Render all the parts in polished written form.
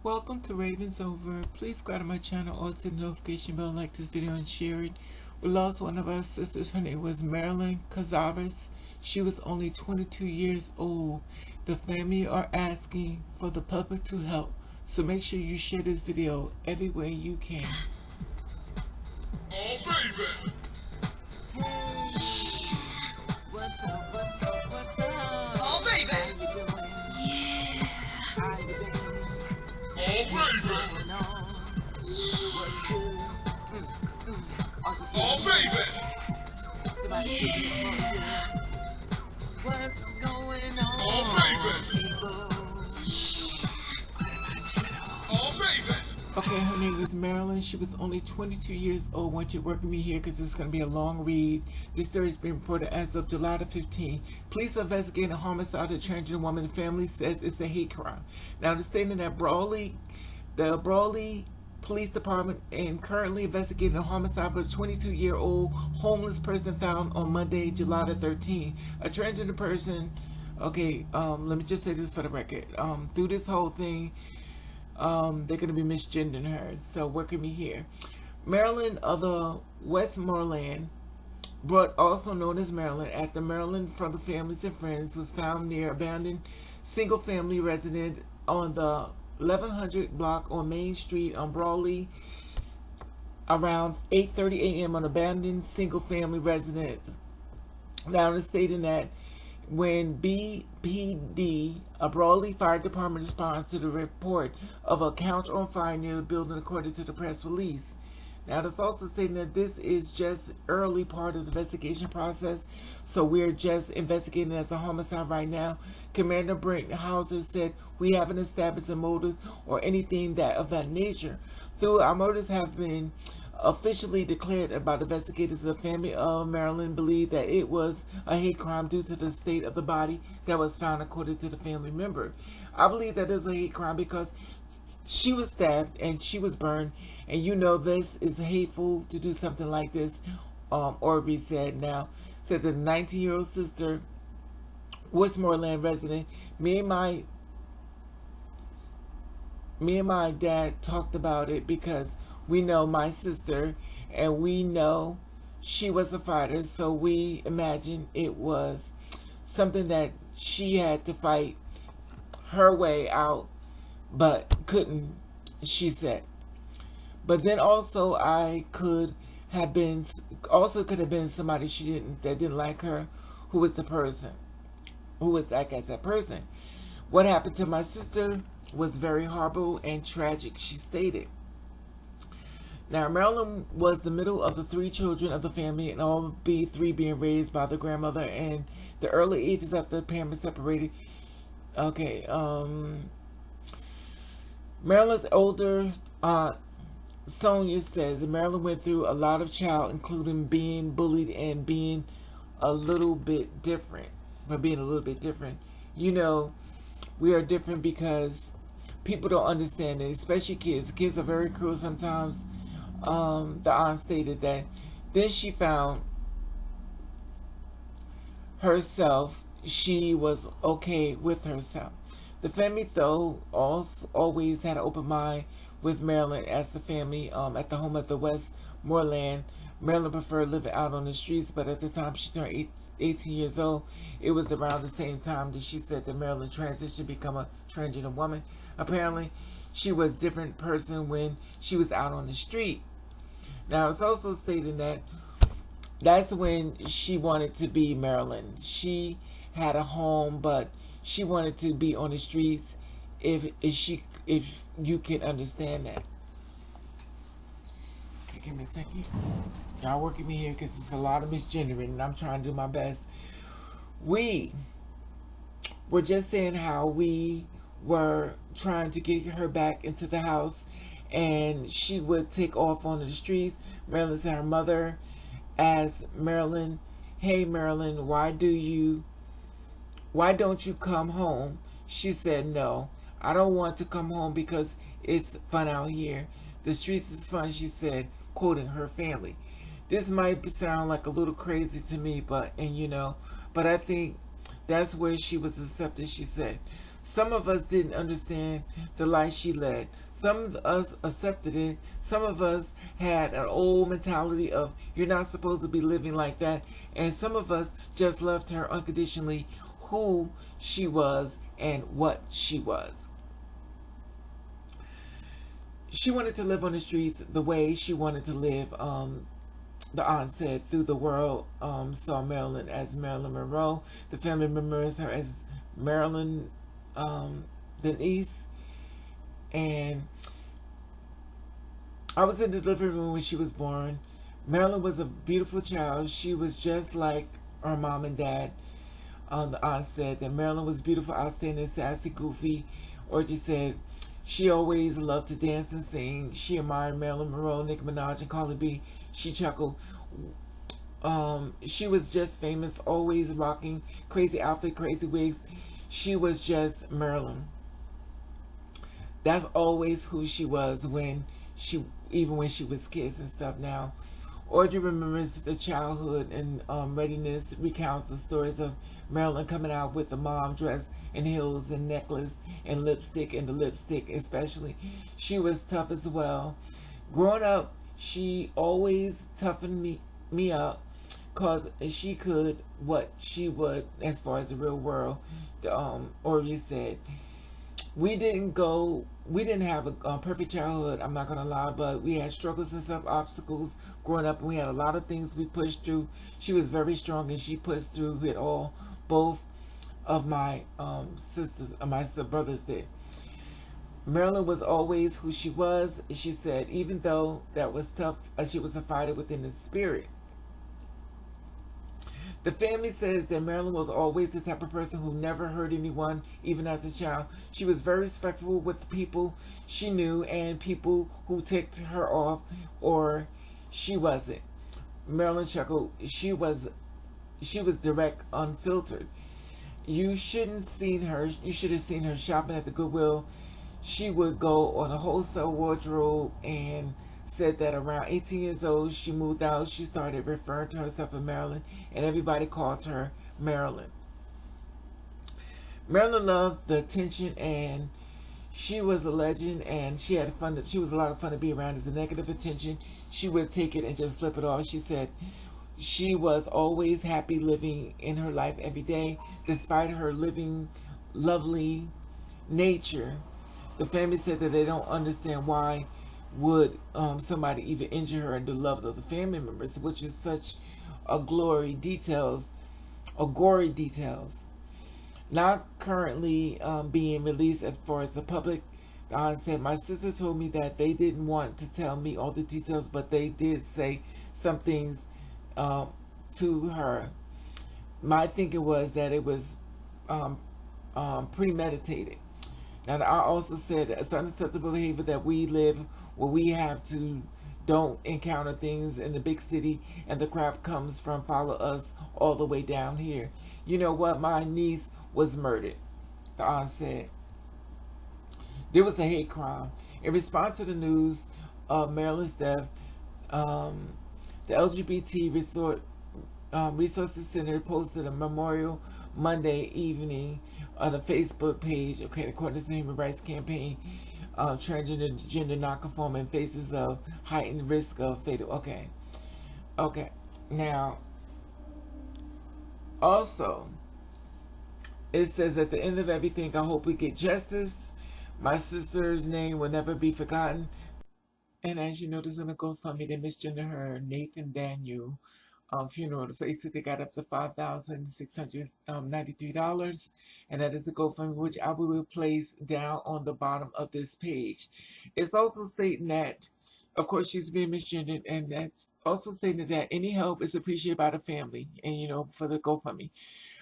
Welcome to Ravens Over. Please subscribe to my channel, also hit the notification bell, like this video, and share it. We lost one of our sisters. Her name was Marilyn Cazarez. She was only 22 years old. The family are asking for the public to help, so make sure you share this video every way you can. Oh, baby! What's up, what's up, what's up? Oh, baby! How you doing? Yeah! How you been? Oh, baby! What's going on? What's good? Are you Oh, baby! Somebody give me a hug, yeah. What's going on, Oh, baby! people? Oh, baby! Okay, her name is Marilyn. She was only 22 years old. I want you to work with me here because it's going to be a long read. This story has been reported as of July the 15th. Police investigating a homicide of a transgender woman. The family says it's a hate crime. Now, the statement that the Brawley Police Department and currently investigating a homicide of a 22-year-old homeless person found on Monday, July the 13th. A transgender person, okay, let me just say this for the record. Through this whole thing, they're going to be misgendering her. So work with me here. Marilyn of the Westmoreland, but also known as Marilyn, at the Maryland from the Families and Friends, was found near abandoned single-family residence on the 1100 block on Main Street on BRAWLEY around 8:30 a.m. on abandoned single-family residence. Now, it's stating that when BPD, a BRAWLEY Fire Department, responds to the report of a couch on fire near the building, according to the press release. Now, it's also stating that this is just early part of the investigation process, so we're just investigating as a homicide right now. Commander Brent Hauser said, "We haven't established a motive or anything of that nature. Though our motives have been officially declared about investigators, the family of Marilyn believed that it was a hate crime due to the state of the body that was found, according to the family member. I believe that it is a hate crime because she was stabbed and she was burned, and you know this is hateful to do something like this," Orby said. Now, said the 19-year-old sister, Westmoreland resident, me and my dad talked about it because we know my sister and we know she was a fighter, so we imagined it was something that she had to fight her way out, but couldn't, she said. But then also could have been somebody that didn't like her, who was that person. What happened to my sister was very horrible and tragic, she stated. Now, Marilyn was the middle of the three children of the family, and all three being raised by the grandmother and the early ages after the parents separated. Okay, Marilyn's older aunt, Sonia, says that Marilyn went through a lot of including being bullied and being a little bit different. You know, we are different because people don't understand it, especially kids. Kids are very cruel sometimes. The aunt stated that then she found herself, she was okay with herself. The family, though, always had an open mind with Marilyn as the family at the home at the Westmoreland. Marilyn preferred living out on the streets, but at the time she turned 18 years old, it was around the same time that she said that Marilyn transitioned to become a transgender woman. Apparently, she was a different person when she was out on the street. Now, it's also stated that that's when she wanted to be Marilyn. She had a home, but she wanted to be on the streets, if you can understand that. Okay, give me a second. Y'all work with me here because it's a lot of misgendering, and I'm trying to do my best. We were just saying how we were trying to get her back into the house, and she would take off on the streets. Marilyn said her mother asked Marilyn, "Hey Marilyn, why don't you come home?" She said, "No, I don't want to come home because it's fun out here. The streets is fun," she said, quoting her family. This might sound like a little crazy to me, but I think that's where she was accepted, she said. Some of us didn't understand the life she led. Some of us accepted it. Some of us had an old mentality of you're not supposed to be living like that. And some of us just loved her unconditionally, who she was and what she was. She wanted to live on the streets the way she wanted to live. The aunt said, through the world saw Marilyn as Marilyn Monroe. The family remembers her as Marilyn Denise. And I was in the delivery room when she was born. Marilyn was a beautiful child. She was just like her mom and dad. The aunt said that Marilyn was beautiful, outstanding, sassy, goofy. Or she said she always loved to dance and sing. She admired Marilyn Monroe, Nicki Minaj, and Carly B. She chuckled. She was just famous, always rocking crazy outfit, crazy wigs. She was just Marilyn. That's always who she was even when she was kids and stuff. Now, Audrey remembers the childhood and readiness, recounts the stories of Marilyn coming out with the mom dress and heels and necklace and lipstick, and the lipstick especially. She was tough as well. Growing up, she always toughened me up because she could what she would as far as the real world. Audrey said, we didn't have a perfect childhood, I'm not gonna lie, but we had struggles and stuff, obstacles growing up, and we had a lot of things we pushed through. She was very strong and she pushed through it all. Both of my sisters, my brothers did. Marilyn was always who she was. She said, even though that was tough, she was a fighter within the spirit. The family says that Marilyn was always the type of person who never hurt anyone, even as a child. She was very respectful with the people she knew and people who ticked her off or she wasn't. Marilyn chuckled. She was direct, unfiltered. You should have seen her shopping at the Goodwill. She would go on a wholesale wardrobe, and said that around 18 years old, she moved out. She started referring to herself as Marilyn, and everybody called her Marilyn. Marilyn loved the attention, and she was a legend, and she had fun. She was a lot of fun to be around. As the negative attention, she would take it and just flip it off. She said she was always happy living in her life every day, despite her living lovely nature. The family said that they don't understand why would somebody even injure her, and the love of the family members, which is such a gory details. Not currently being released as far as the public. Don said, my sister told me that they didn't want to tell me all the details, but they did say some things to her. My thinking was that it was premeditated. Now, I also said it's unacceptable behavior that we live where we have to don't encounter things in the big city, and the crap comes from follow us all the way down here. You know what? My niece was murdered, the aunt said. There was a hate crime. In response to the news of Marilyn's death, the LGBT Resources Center posted a memorial Monday evening on the Facebook page. Okay, according to the Human Rights Campaign, transgender non-conforming faces of heightened risk of fatal. Okay. Now, also, it says at the end of everything, I hope we get justice. My sister's name will never be forgotten. And as you notice in the GoFundMe, they misgender her, Nathan Daniel. Funeral. The Facebook, they got up to $5,693, and that is the GoFundMe, which I will place down on the bottom of this page. It's also stating that, of course, she's being misgendered, and that's also stating that any help is appreciated by the family, and for the GoFundMe.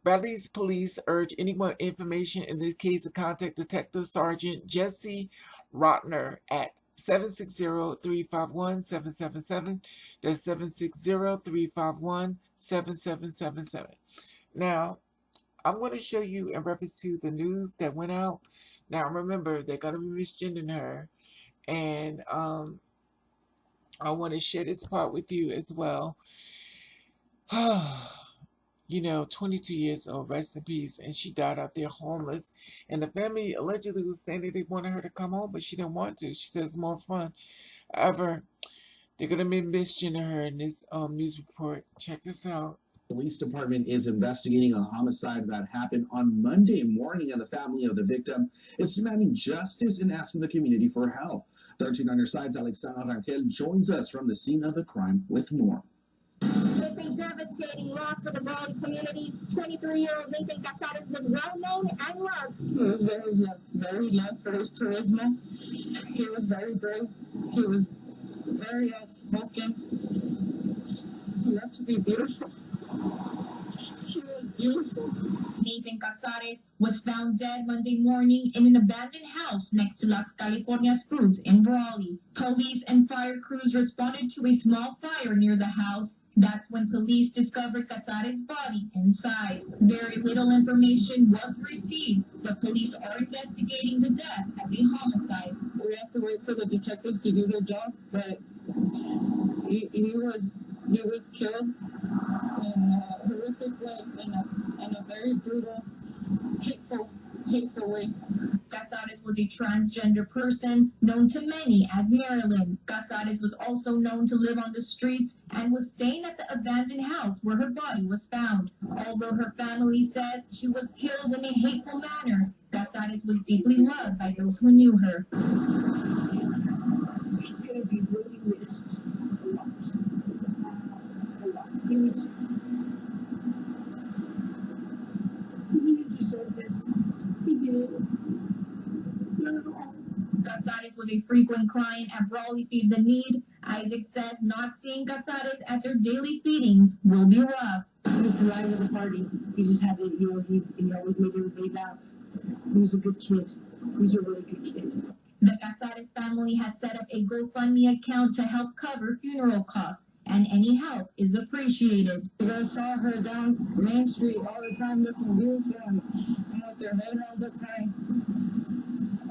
Bradley's police urge anyone information in this case to contact Detective Sergeant Jesse Rotner at 760-351-777. That's 760-351-7777. Now, I'm going to show you in reference to the news that went out. Now, remember, they're going to be misgendering her. And I want to share this part with you as well. 22 years old, rest in peace. And she died out there homeless. And the family allegedly was saying that they wanted her to come home, but she didn't want to. She says it's more fun. However, they're going to be mentioning her in this news report. Check this out. Police department is investigating a homicide that happened on Monday morning, and the family of the victim is demanding justice and asking the community for help. 13 on your side's Alexandra Rangel joins us from the scene of the crime with more. It's a devastating loss for the BRAWLEY community. 23-year-old Nathan Cazares was well known and loved. He was very loved for his charisma. He was very brave. He was very outspoken. He loved to be beautiful. She was beautiful. Nathan Cazares was found dead Monday morning in an abandoned house next to Las Californias Foods in BRAWLEY. Police and fire crews responded to a small fire near the house. That's when police discovered Cazares' body inside. Very little information was received, but police are investigating the death as a homicide. We have to wait for the detectives to do their job, but he was killed in a horrific way, in a very brutal, hateful way. Cazares was a transgender person known to many as Marilyn. Cazares was also known to live on the streets and was staying at the abandoned house where her body was found. Although her family says she was killed in a hateful manner, Cazares was deeply loved by those who knew her. He's going to be really missed a lot. A lot. He deserved this. He did. Cazares was a frequent client at BRAWLEY Feed the Need. Isaac says not seeing Cazares at their daily feedings will be rough. He was the light of the party. He just had to, he always made everybody laugh. He was a good kid. He was a really good kid. The Cazares family has set up a GoFundMe account to help cover funeral costs, and any help is appreciated. I saw her down Main Street all the time looking beautiful and with her head held up high.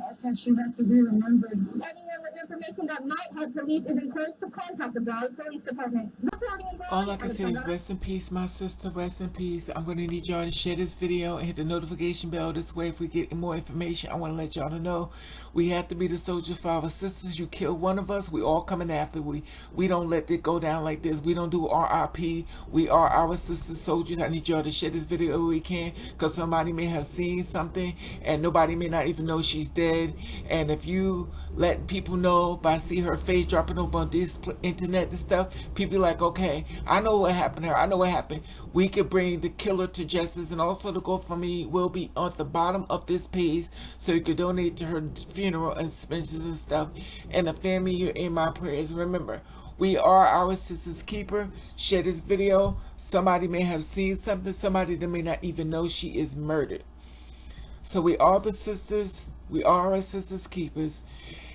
That's how she has to be remembered. Anyone with information that might help police is encouraged to contact the BRAWLEY Police Department. All I can say is rest in peace, my sister, rest in peace. I'm going to need y'all to share this video and hit the notification bell. This way, if we get more information, I want to let y'all to know we have to be the soldiers for our sisters. You kill one of us, we all coming after. We don't let it go down like this. We don't do RIP. We are our sisters soldiers. I need y'all to share this video if we can, because somebody may have seen something and nobody may not even know she's dead. And if you let people know by see her face dropping up on this internet and stuff, people like, okay, I know what happened to her. I know what happened. We could bring the killer to justice, and also the GoFundMe will be on the bottom of this page, so you could donate to her funeral expenses and stuff. And the family, you're in my prayers. Remember, we are our sister's keeper. Share this video. Somebody may have seen something. Somebody that may not even know she is murdered. So we are the sisters. We are our sisters' keepers.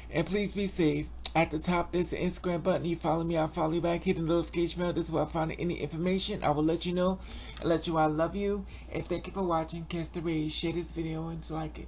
And please be safe. At the top, there's an Instagram button. You follow me, I'll follow you back. Hit the notification bell. This is where I find any information. I will let you know and let you know I love you. And thank you for watching. Catch the rays. Share this video and like it.